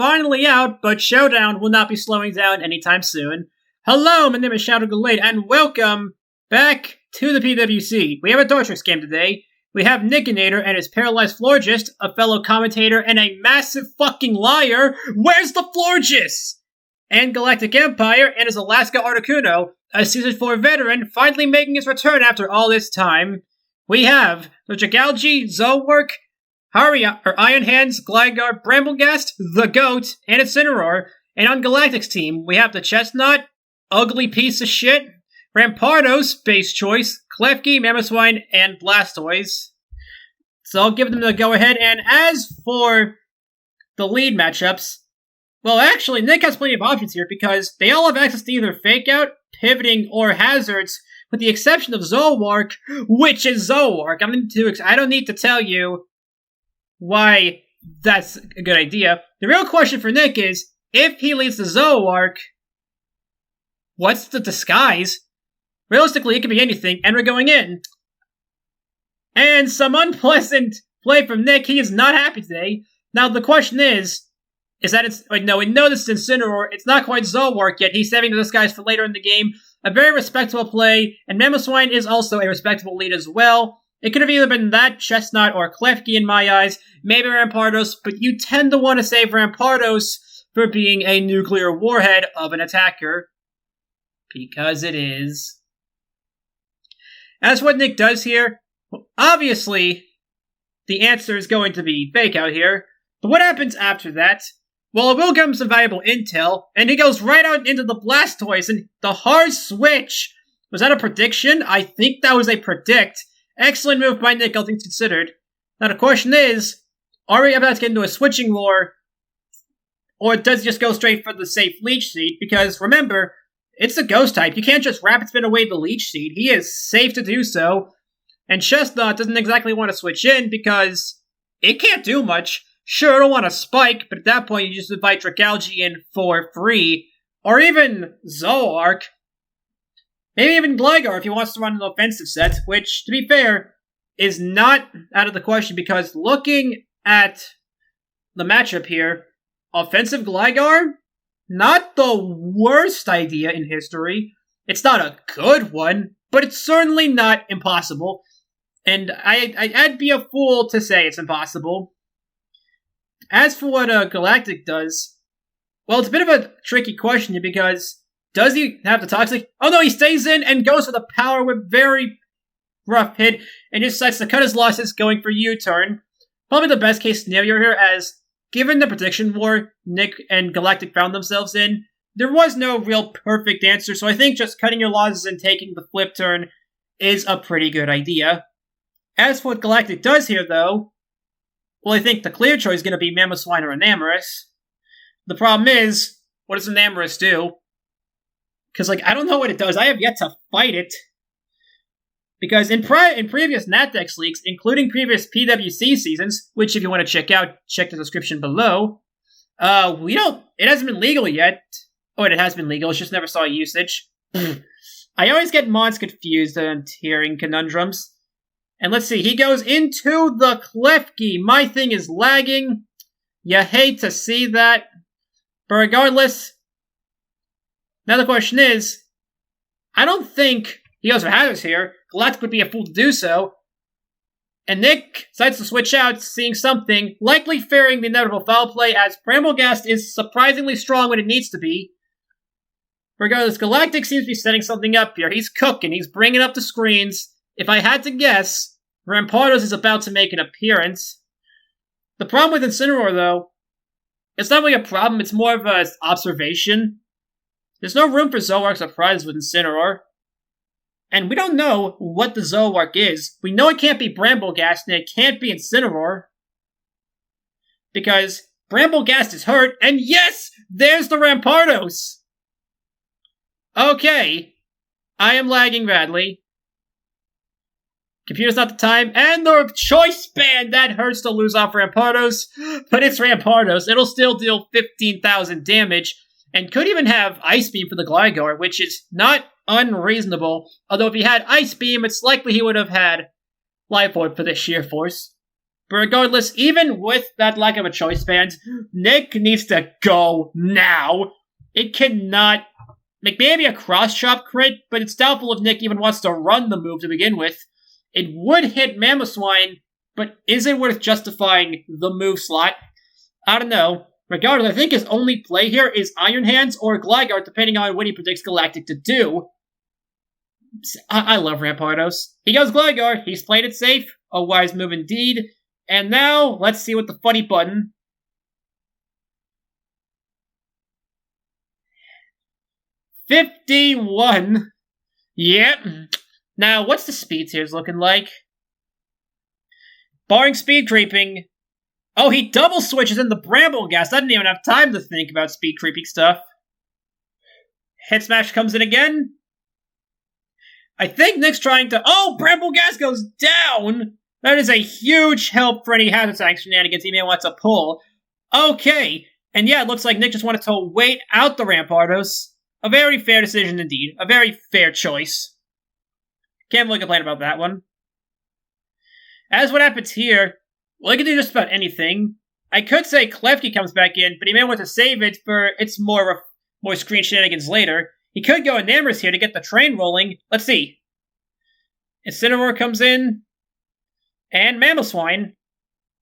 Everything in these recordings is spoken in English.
finally out, but Showdown will not be slowing down anytime soon. Hello, my name is Gallade, and welcome back to the PWC. We have a dartrix game today. We have Nickinator and his paralyzed Florgist, a fellow commentator, and a massive fucking liar. Where's the Florgist? And GalacticEmpire and his Alaska Articuno, a Season 4 veteran, finally making his return after all this time. We have the Gallade, Zolwork, Iron Hands, Gligar, Bramblegast, the Goat, and Incineroar. And on Galactic's team, we have the Chestnut, ugly piece of shit, Rampardos, base choice, Klefki, Mamoswine, and Blastoise. So I'll give them the go-ahead. And as for the lead matchups, well, actually, Nick has plenty of options here because they all have access to either Fake Out, Pivoting, or Hazards, with the exception of Zolwark, which is Zolwark. I don't need to tell you why that's a good idea. The real question for Nick is, if he leads the Zolwark, what's the disguise? Realistically, it could be anything, and we're going in. And some unpleasant play from Nick. He is not happy today. Now, the question is that it's... Wait, no, we know this is Incineroar. It's not quite Zolwark yet. He's saving the disguise for later in the game. A very respectable play, and Mamoswine is also a respectable lead as well. It could have either been that, Chestnut, or Klefki in my eyes. Maybe Rampardos, but you tend to want to save Rampardos for being a nuclear warhead of an attacker. Because it is. As what Nick does here, well, obviously, the answer is going to be Fake Out here. But what happens after that? Well, it will give him some valuable intel, and he goes right out into the Blastoise, and the hard switch. Was that a prediction? I think that was a predict. Excellent move by Nick, all things considered. Now the question is, are we about to get into a switching war, or does he just go straight for the safe Leech Seed? Because remember, it's a Ghost type. You can't just Rapid Spin away the Leech Seed. He is safe to do so. And Chestnut doesn't exactly want to switch in because it can't do much. Sure, it'll want to Spike, but at that point you just invite Dragalge in for free. Or even Zolwark. Maybe even Gligar if he wants to run an offensive set, which, to be fair, is not out of the question because looking at the matchup here, offensive Gligar, not the worst idea in history. It's not a good one, but it's certainly not impossible. And I'd be a fool to say it's impossible. As for what Galactic does, well, it's a bit of a tricky question here because does he have the Toxic? Oh no, he stays in and goes for the Power Whip. Very rough hit, and just decides to cut his losses going for U-turn. Probably the best case scenario here, as given the prediction war Nick and Galactic found themselves in, there was no real perfect answer, so I think just cutting your losses and taking the flip turn is a pretty good idea. As for what Galactic does here, though, well, I think the clear choice is going to be Mamoswine or Enamorus. The problem is, what does Enamorus do? Because, I don't know what it does. I have yet to fight it. Because in previous NatDex leaks, including previous PWC seasons, which if you want to check out, check the description below, it hasn't been legal yet. Oh, it has been legal, it's just never saw usage. I always get mods confused and hearing conundrums. And let's see, he goes into the Klefki. My thing is lagging. You hate to see that. But regardless, now the question is, I don't think he goes for Hazards here. Galactic would be a fool to do so. And Nick decides to switch out, seeing something, likely fearing the inevitable foul play, as Bramblegast is surprisingly strong when it needs to be. Regardless, Galactic seems to be setting something up here. He's cooking, he's bringing up the screens. If I had to guess, Rampardos is about to make an appearance. The problem with Incineroar, though, it's not really a problem, it's more of an observation. There's no room for Zolwark surprises with Incineroar. And we don't know what the Zolwark is. We know it can't be Bramblegast, and it can't be Incineroar. Because Bramblegast is hurt, and yes! There's the Rampardos! Okay. I am lagging badly. Computer's not the time, and the choice band! That hurts to lose off Rampardos, but it's Rampardos. It'll still deal 15,000 damage, and could even have Ice Beam for the Gligar, which is not unreasonable. Although if he had Ice Beam, it's likely he would have had Life Orb for the Sheer Force. But regardless, even with that lack of a choice band, Nick needs to go now. It cannot... Like, maybe a cross-chop crit, but it's doubtful if Nick even wants to run the move to begin with. It would hit Mamoswine, but is it worth justifying the move slot? I don't know. Regardless, I think his only play here is Iron Hands or Gligar, depending on what he predicts Galactic to do. I love Rampardos. He goes Gligar, he's played it safe, a wise move indeed. And now, let's see what the funny button... 51. Yep. Now, what's the speed tiers looking like? Barring speed creeping. Oh, he double switches in the Bramble Gas. I didn't even have time to think about speed creeping stuff. Hit Smash comes in again. I think Nick's trying to... Oh, Bramble Gas goes down! That is a huge help for any Hazard Attack shenanigans he may want to pull. Okay. And yeah, it looks like Nick just wanted to wait out the Rampardos. A very fair decision indeed. A very fair choice. Can't really complain about that one. As what happens here, well, he can do just about anything. I could say Klefki comes back in, but he may want to save it for its more screen shenanigans later. He could go Enamorous here to get the train rolling. Let's see. Incineroar comes in. And Mamoswine.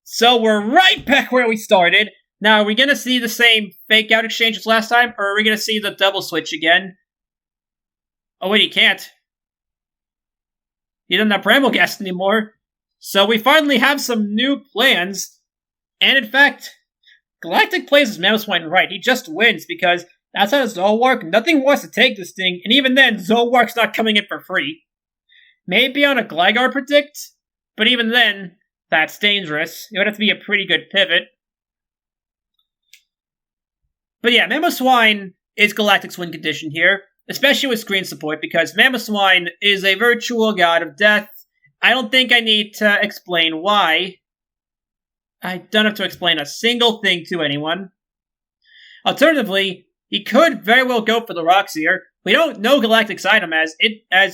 So we're right back where we started. Now, are we going to see the same fake out exchange as last time, or are we going to see the double switch again? Oh wait, he can't. He doesn't have Bramble Gas anymore. So we finally have some new plans. And in fact, Galactic plays his Mamoswine right. He just wins because that's how Zolwark, nothing wants to take this thing, and even then, Zolwark's not coming in for free. Maybe on a Gligar predict, but even then, that's dangerous. It would have to be a pretty good pivot. But yeah, Mamoswine is Galactic's win condition here, especially with screen support, because Mamoswine is a virtual god of death. I don't think I need to explain why. I don't have to explain a single thing to anyone. Alternatively, he could very well go for the Rocks here. We don't know Galactic's item as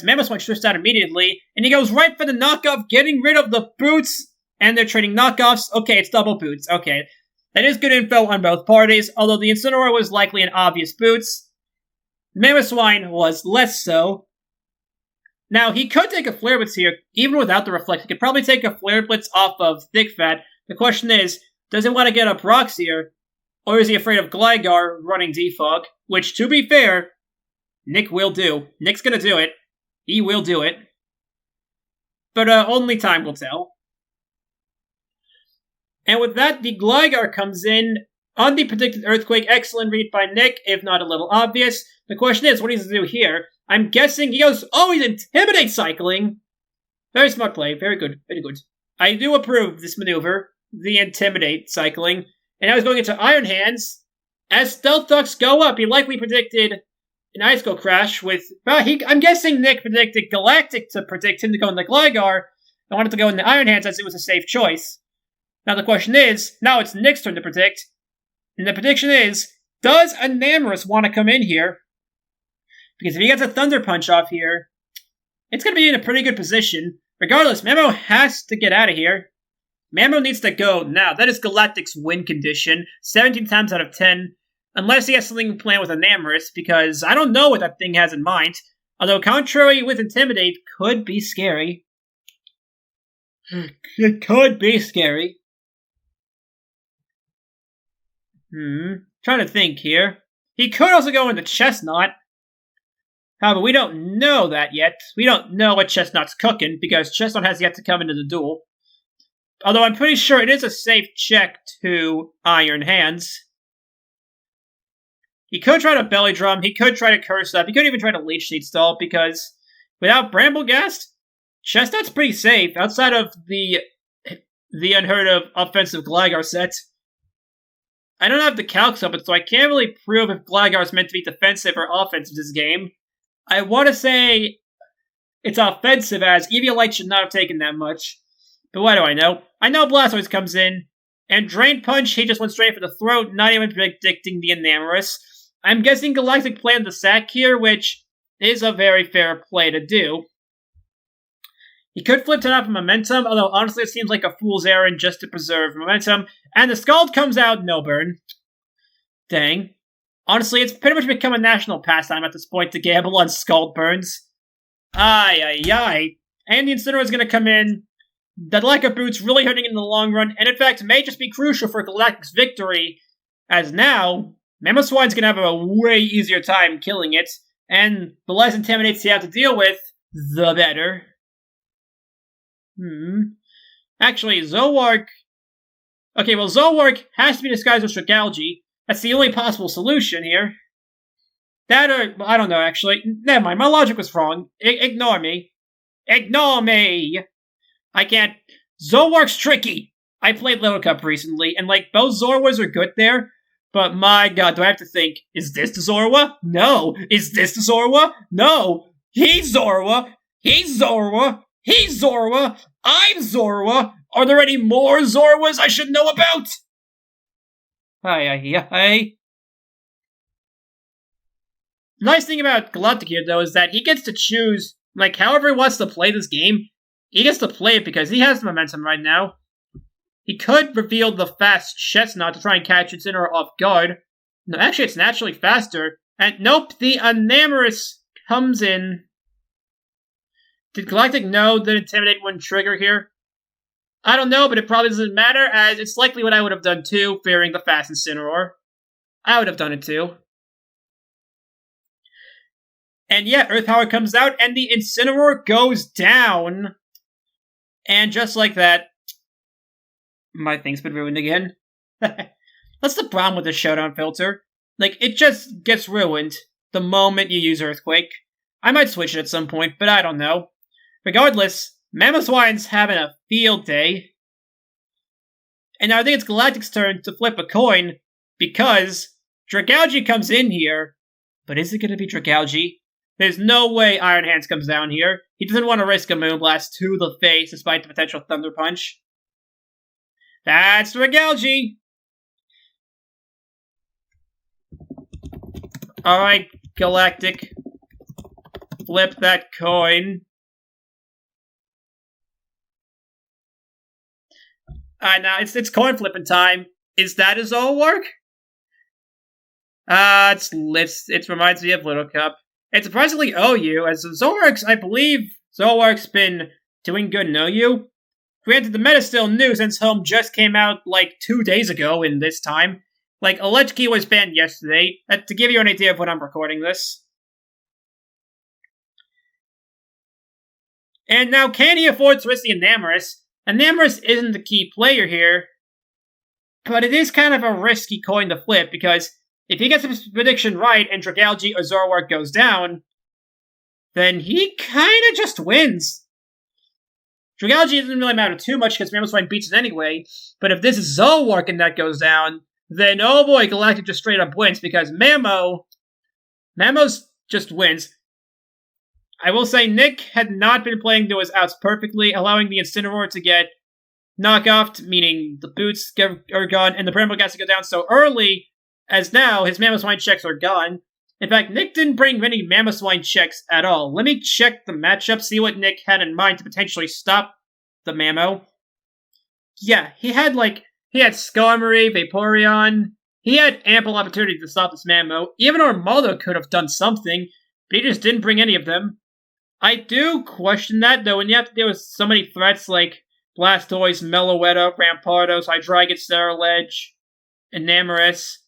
Mamoswine shifts out immediately, and he goes right for the knockoff, getting rid of the boots, and they're trading knockoffs. Okay, it's double boots. Okay. That is good info on both parties, although the Incineroar was likely an obvious boots. Mamoswine was less so. Now, he could take a Flare Blitz here, even without the Reflect. He could probably take a Flare Blitz off of Thick Fat. The question is, does he want to get up Rocks here, or is he afraid of Gligar running Defog? Which, to be fair, Nick will do. Nick's gonna do it. He will do it. But only time will tell. And with that, the Gligar comes in on the predicted Earthquake. Excellent read by Nick, if not a little obvious. The question is, what does he do here? I'm guessing he goes, oh, he's Intimidate cycling. Very smart play. Very good. Very good. I do approve this maneuver, the Intimidate cycling. And now he's going into Iron Hands. As Stealth Ducks go up, he likely predicted an Ice Go Crash with... I'm guessing Nick predicted Galactic to predict him to go into Gligar. I wanted to go into Iron Hands as it was a safe choice. Now the question is, now it's Nick's turn to predict. And the prediction is, does Enamorous want to come in here? Because if he gets a Thunder Punch off here, it's going to be in a pretty good position. Regardless, Mamo has to get out of here. Mamo needs to go now. That is Galactic's win condition. 17 times out of 10. Unless he has something planned with Enamorous, because I don't know what that thing has in mind. Although, contrary with Intimidate, could be scary. It could be scary. Trying to think here. He could also go into Chestnut. However, we don't know that yet. We don't know what Chestnut's cooking, because Chestnut has yet to come into the duel. Although I'm pretty sure it is a safe check to Iron Hands. He could try to Belly Drum, he could try to Curse Up, he could even try to Leech Seed Stall, because without Bramble Ghast, Chestnut's pretty safe, outside of the unheard of offensive Gligar set. I don't have the calcs up, so I can't really prove if Gligar is meant to be defensive or offensive this game. I want to say it's offensive, as Eviolite should not have taken that much. But what do I know? I know Blastoise comes in, and Drain Punch, he just went straight for the throat, not even predicting the Enamorous. I'm guessing Galactic planned the sack here, which is a very fair play to do. He could flip 10 off of momentum, although honestly it seems like a fool's errand just to preserve momentum. And the Scald comes out, no burn. Dang. Honestly, it's pretty much become a national pastime at this point to gamble on Scald burns. Ay. And the Incineroar is going to come in. That lack of boots really hurting in the long run, and in fact may just be crucial for Galactic's victory, as now, Mamoswine's going to have a way easier time killing it, and the less intimidates he have to deal with, the better. Actually, Zoroark... Okay, well, Zoroark has to be disguised with Gallade. That's the only possible solution here. That or... I don't know, actually. Never mind, my logic was wrong. Ignore me. Ignore me! I can't... Zoroark's tricky! I played Little Cup recently, and, like, both Zoroarks are good there, but my god, do I have to think, is this the Zoroark? No! Is this the Zoroark? No! He's Zoroark! He's Zoroark! He's Zoroark! I'm Zoroark! Are there any more Zoroarks I should know about? Hi. The nice thing about Galactic here, though, is that he gets to choose, like, however he wants to play this game. He gets to play it because he has the momentum right now. He could reveal the fast Chestnut to try and catch Incineroar off guard. No, actually, it's naturally faster. And nope, the Enamorous comes in. Did Galactic know that Intimidate wouldn't trigger here? I don't know, but it probably doesn't matter, as it's likely what I would have done too, fearing the fast Incineroar. I would have done it too. And yeah, Earth Power comes out, and the Incineroar goes down. And just like that, my thing's been ruined again. That's the problem with the Showdown filter. Like, it just gets ruined the moment you use Earthquake. I might switch it at some point, but I don't know. Regardless, Mamoswine's having a field day. And now I think it's Galactic's turn to flip a coin, because Dragalge comes in here. But is it going to be Dragalge? There's no way Iron Hands comes down here. He doesn't want to risk a Moonblast to the face despite the potential Thunder Punch. That's Dragalge! Alright, Galactic. Flip that coin. Now it's coin flipping time. Is that a Zoroark? It reminds me of Little Cup. It's surprisingly OU, as Zoroark's, I believe, Zoroark's been doing good in OU. Granted, the meta's still new since Home just came out, like, 2 days ago in this time. Like, Electrikey was banned yesterday, to give you an idea of when I'm recording this. And now, can he afford to risk the Enamorous? Enamorous isn't the key player here, but it is kind of a risky coin to flip, because if he gets his prediction right and Dragalge or Zoroark goes down, then he kinda just wins. Dragalge doesn't really matter too much because Mamoswine beats it anyway, but if this is Zoroark and that goes down, then oh boy, Galactic just straight up wins, because Mamos just wins. I will say Nick had not been playing to his outs perfectly, allowing the Incineroar to get knockoffed, meaning the boots are gone, and the Bramble gas to go down so early, as now his Mamoswine checks are gone. In fact, Nick didn't bring many Mamoswine checks at all. Let me check the matchup, see what Nick had in mind to potentially stop the Mamo. Yeah, he had Skarmory, Vaporeon. He had ample opportunity to stop this Mamo. Even Armaldo could have done something, but he just didn't bring any of them. I do question that, though, when you have to deal with so many threats like Blastoise, Meloetta, Rampardos, Hydreigon, Ceruledge, Enamorous.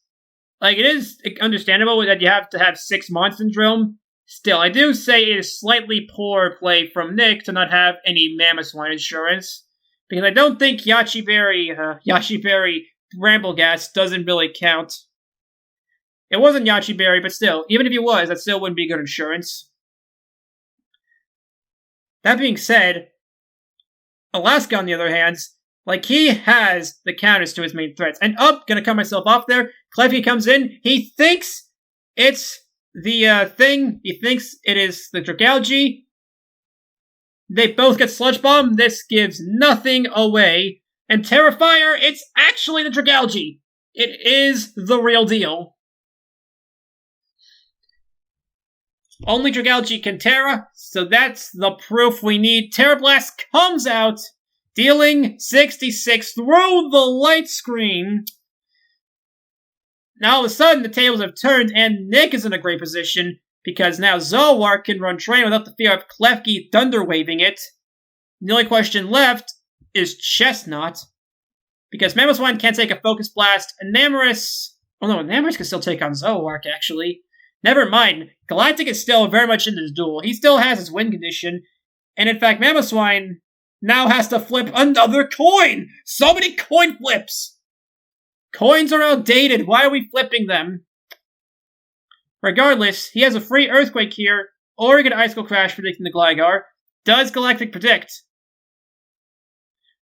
Like, it is understandable that you have to have 6 Monster Drill. Still, I do say it is slightly poor play from Nick to not have any Mamoswine insurance, because I don't think Yachi Berry Bramble Gas doesn't really count. It wasn't Yachi Berry, but still, even if it was, that still wouldn't be good insurance. That being said, Alaska, on the other hand, he has the counters to his main threats. And gonna cut myself off there. Klefki comes in. He thinks it's the thing. He thinks it is the Dragalge. They both get Sludge Bomb. This gives nothing away. And Terrifier, it's actually the Dragalge. It is the real deal. Only Dragalge can Terra, so that's the proof we need. Terra Blast comes out, dealing 66 through the light screen. Now all of a sudden, the tables have turned, and Nick is in a great position, because now Zoroark can run train without the fear of Klefki thunder waving it. The only question left is Chestnut, because Mamoswine can't take a Focus Blast, and Namorous... Oh no, Namorous can still take on Zoroark, actually. Never mind, Galactic is still very much in this duel. He still has his win condition, and in fact, Mamoswine now has to flip another coin! So many coin flips! Coins are outdated, why are we flipping them? Regardless, he has a free Earthquake here, or he could Icicle Crash predicting the Gligar. Does Galactic predict?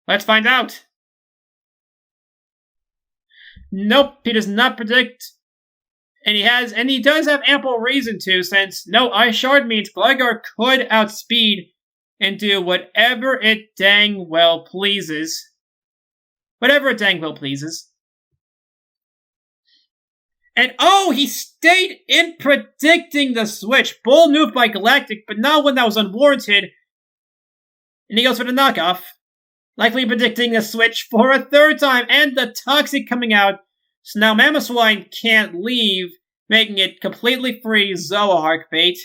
Let's find out. Nope, he does not predict. And he does have ample reason to, since no Ice Shard means Gligar could outspeed and do whatever it dang well pleases. Whatever it dang well pleases. And oh, he stayed in predicting the switch. Bold move by Galactic, but not one that was unwarranted. And he goes for the knockoff. Likely predicting the switch for a third time, and the Toxic coming out. So now Mamoswine can't leave, making it completely free Zoroark bait.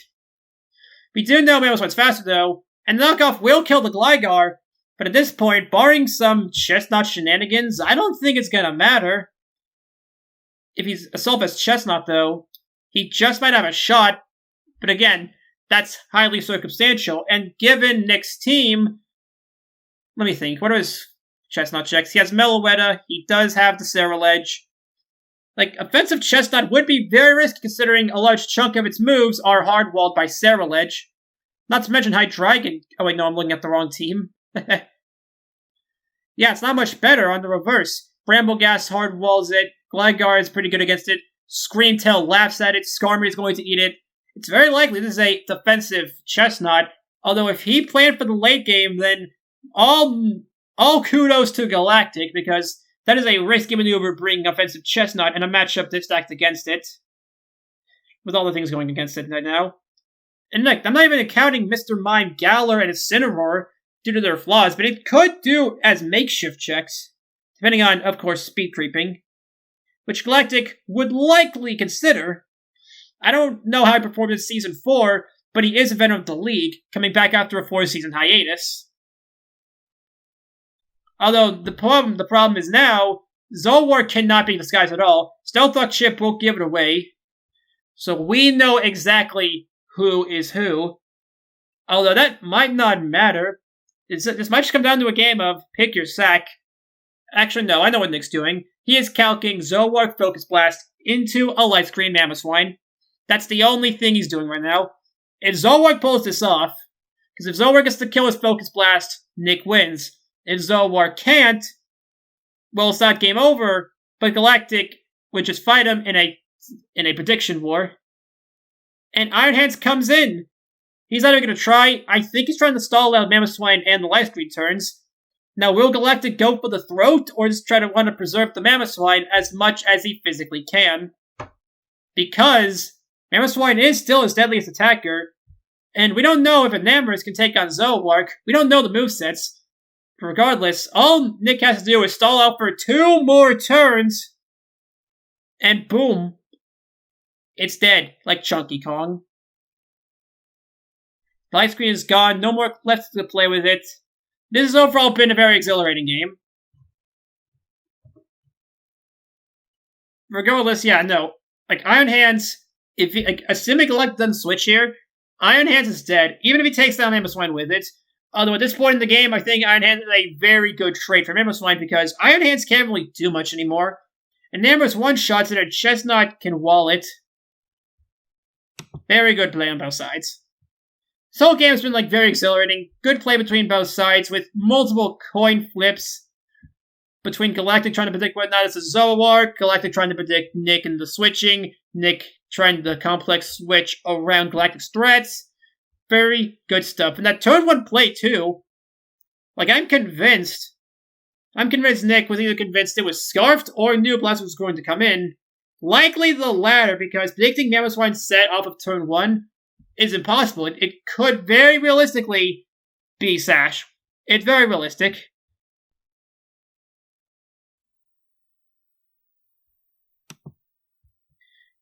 We do know Mamoswine's faster though, and the knockoff will kill the Gligar, but at this point, barring some Chestnut shenanigans, I don't think it's gonna matter. If he's Assault as Chestnut though, he just might have a shot, but again, that's highly circumstantial, and given Nick's team, let me think, what are his Chestnut checks? He has Meloetta, he does have the Ceruledge. Like, offensive Chestnut would be very risky considering a large chunk of its moves are hard-walled by Ceruledge. Not to mention Hydreigon. Oh wait, no, I'm looking at the wrong team. Yeah, it's not much better on the reverse. Brambleghast hard-walls it, Gligar is pretty good against it, Screamtail laughs at it, Skarmory is going to eat it. It's very likely this is a defensive Chestnut, although if he planned for the late game, then all kudos to Galactic, because that is a risky maneuver bringing offensive Chestnut in a matchup that's stacked against it. With all the things going against it right now. And look, I'm not even accounting Mr. Mime, Galar, and Incineroar due to their flaws, but it could do as makeshift checks, depending on, of course, speed creeping, which Galactic would likely consider. I don't know how he performed in Season 4, but he is a veteran of the league, coming back after a 4-season hiatus. Although, the problem is now, Zoroark cannot be disguised at all. Stealth Rock Chip won't give it away. So we know exactly who is who. Although that might not matter. This might just come down to a game of pick your sack. Actually, no, I know what Nick's doing. He is calcing Zoroark Focus Blast into a Light Screen Mamoswine. That's the only thing he's doing right now. If Zoroark pulls this off, because if Zoroark gets to kill his Focus Blast, Nick wins. If Zoroark can't, well, it's not game over, but Galactic would just fight him in a prediction war. And Iron Hands comes in. He's not even going to try. I think he's trying to stall out Mamoswine and the Light Screen turns. Now, will Galactic go for the throat, or just try to want to preserve the Mamoswine as much as he physically can? Because Mamoswine is still his deadliest attacker, and we don't know if a Namorous can take on Zoroark. We don't know the movesets. Regardless, all Nick has to do is stall out for 2 more turns, and boom, it's dead, like Chunky Kong. Light Screen is gone, no more left to play with it. This has overall been a very exhilarating game. Regardless, yeah, no. Like, Iron Hands, assuming Galactic doesn't switch here, Iron Hands is dead, even if he takes down Mamoswine with it. Although at this point in the game, I think Iron Hands is a very good trade for Mamoswine because Iron Hands can't really do much anymore. And Namorous one-shots it, and Chestnut can wall it. Very good play on both sides. This whole game has been very exhilarating. Good play between both sides with multiple coin flips. Between Galactic trying to predict whether or not it's a Zoroark, Galactic trying to predict Nick and the switching, Nick trying the complex switch around Galactic's threats. Very good stuff. And that turn 1 play, too. I'm convinced Nick was either convinced it was Scarfed or knew Blast was going to come in. Likely the latter, because predicting Mamoswine's set off of turn 1 is impossible. It could very realistically be Sash. It's very realistic.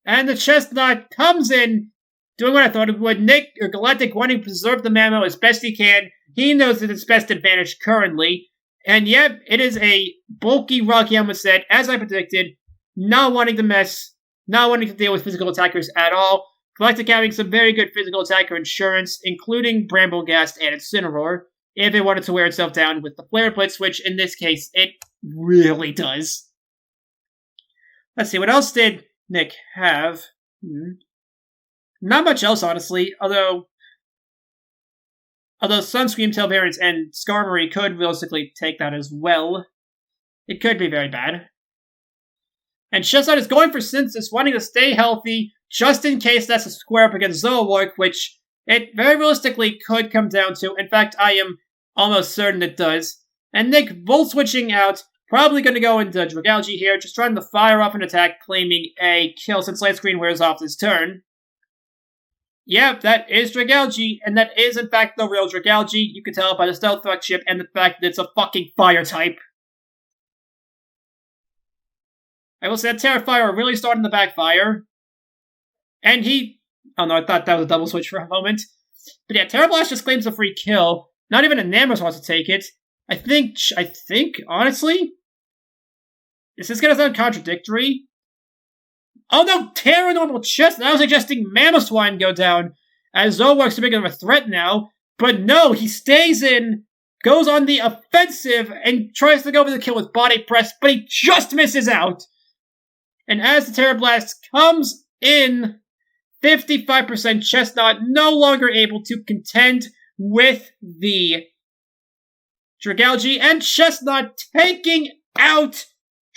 And the chestnut comes in, doing what I thought it would. Nick, or Galactic, wanting to preserve the mammo as best he can. He knows that it's best advantage currently. And yep, it is a bulky rocky helmet set, as I predicted. Not wanting to mess, not wanting to deal with physical attackers at all. Galactic having some very good physical attacker insurance, including Bramblegast and Incineroar, if it wanted to wear itself down with the Flare Blitz, which in this case, it really does. Let's see, what else did Nick have? Not much else, honestly, although Sunscreen, Tail Parents, and Skarmory could realistically take that as well. It could be very bad. And Chestnut is going for Synthesis, wanting to stay healthy, just in case that's a square up against Zoroark, which it very realistically could come down to. In fact, I am almost certain it does. And Nick Volt switching out, probably going to go into Dragalge here, just trying to fire off an attack, claiming a kill since Light Screen wears off his turn. Yep, that is Dragalge, and that is in fact the real Dragalge. You can tell by the Stealth Rock chip and the fact that it's a fucking fire type. I will say that Terrafire really started to backfire. And he... Oh no, I thought that was a double switch for a moment. But yeah, Terra Blast just claims a free kill. Not even Enamorus wants to take it. I think, honestly... Is this gonna sound contradictory? Oh no, Terra Normal Chest! I was suggesting Mamoswine go down, as Zoroark's too big of a threat now. But no, he stays in, goes on the offensive, and tries to go for the kill with Body Press, but he just misses out! And as the Terra Blast comes in, 55% Chestnut no longer able to contend with the Dragalge, and Chestnut taking out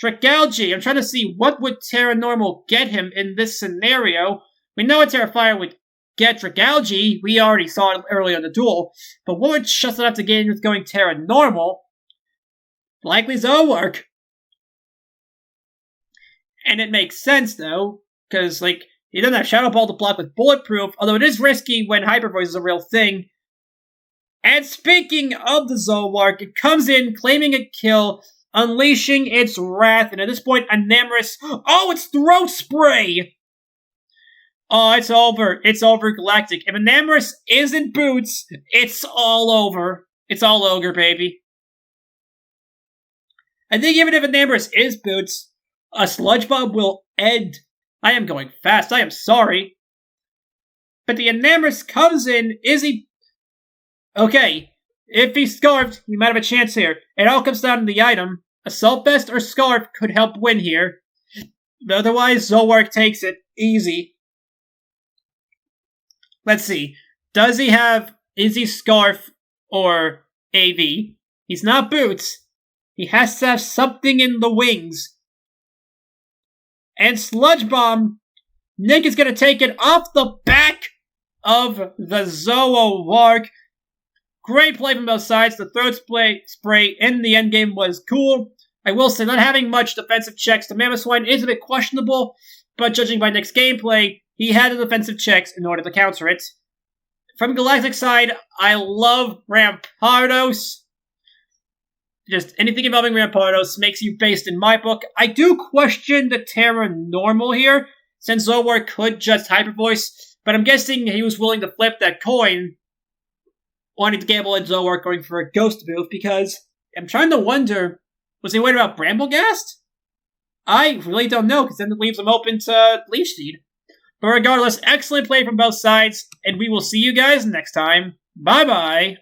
Dragalge. I'm trying to see what would Terra Normal get him in this scenario. We know what Terrafire would get Dragalge. We already saw it earlier in the duel. But what would Chestnut have to gain with going Terra Normal? Likely Zoroark. And it makes sense, though, because, he doesn't have Shadow Ball to block with Bulletproof, although it is risky when Hyper Voice is a real thing. And speaking of the Zoroark, it comes in, claiming a kill, unleashing its wrath, and at this point, Enamorus... Oh, it's Throat Spray! Oh, it's over. It's over, Galactic. If Enamorus isn't Boots, it's all over. It's all ogre, baby. I think even if Enamorus is Boots, a Sludge Bomb will end. I am going fast, I am sorry. But the Enamorus comes in, is he... Okay, if he's Scarfed, he might have a chance here. It all comes down to the item. Assault Vest or Scarf could help win here. But otherwise, Zoroark takes it. Easy. Let's see. Does he have... Is he Scarf or AV? He's not Boots. He has to have something in the wings. And Sludge Bomb, Nick is going to take it off the back of the Zoroark. Great play from both sides. The Throat Spray in the endgame was cool. I will say, not having much defensive checks to Mamoswine is a bit questionable, but judging by Nick's gameplay, he had the defensive checks in order to counter it. From Galactic side, I love Rampardos. Just anything involving Rampardos makes you based in my book. I do question the Terra Normal here, since Zoroark could just Hyper Voice, but I'm guessing he was willing to flip that coin, wanting to gamble at Zoroark going for a Ghost move, because I'm trying to wonder, was he worried about Bramblegast? I really don't know, because then it leaves him open to Leech Seed. But regardless, excellent play from both sides, and we will see you guys next time. Bye-bye!